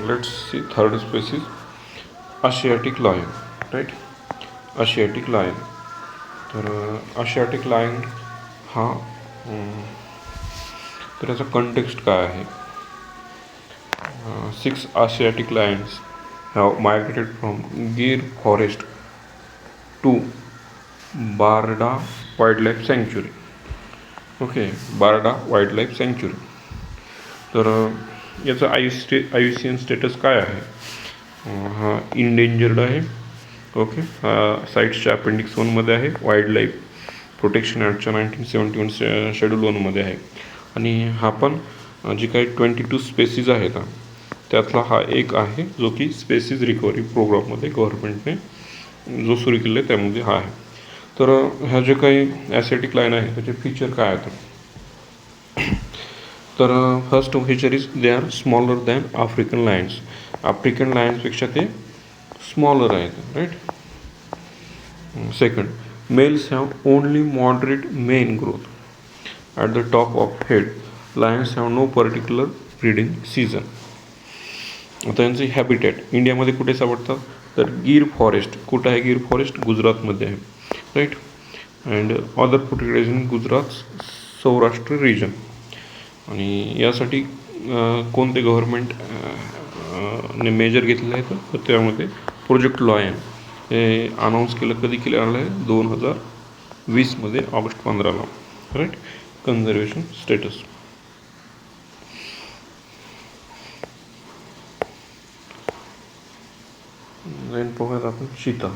Let's see third species Asiatic lion, right. Asiatic lion. तर Asiatic lion हा तर याचा कंटेक्स्ट काय आहे. 6 Asiatic lions have migrated from Gir forest to Barda Wildlife Sanctuary. Okay, Barda wildlife सँच्युरी. तर याचं IUCN स्टेटस काय आहे. हा इंडेंजर्ड आहे. ओके, साईट्सच्या अपेंडिक्स 1मध्ये आहे. वाईल्ड लाईफ प्रोटेक्शन ॲक्टच्या 1971 शेड्यूल 1मध्ये आहे. आणि हा पण जी काही 22 स्पेसीज आहेत त्यातला हा एक आहे जो की स्पेसीज रिकव्हरी प्रोग्राममध्ये गव्हर्नमेंटने जो सुरू केला आहे त्यामध्ये हा आहे. तर ह्या जे काही ॲसियाटिक लाईन आहे त्याचे फीचर काय आहेत. तर first feature is they are smaller than African lions. African लायन्सपेक्षा ते स्मॉलर आहेत, right. Second, males have only moderate mane growth at the top of head. Lions have no particular breeding season. आता यांचे habitat इंडियामध्ये कुठे सापडतात तर गिर forest. कुठं आहे गिर फॉरेस्ट? गुजरातमध्ये आहे, right. And other protected in Gujarat Saurashtra region. आणि यासाठी कोणते गव्हर्मेंट ने मेजर घेतलेले आहेत तर त्यामध्ये प्रोजेक्ट लॉयन हे अनाऊन्स केलं. कधी केलं आलं आहे? 2020मध्ये ऑगस्ट 15ला, राईट. Conservation status. देन पाहूयात आपण चीता.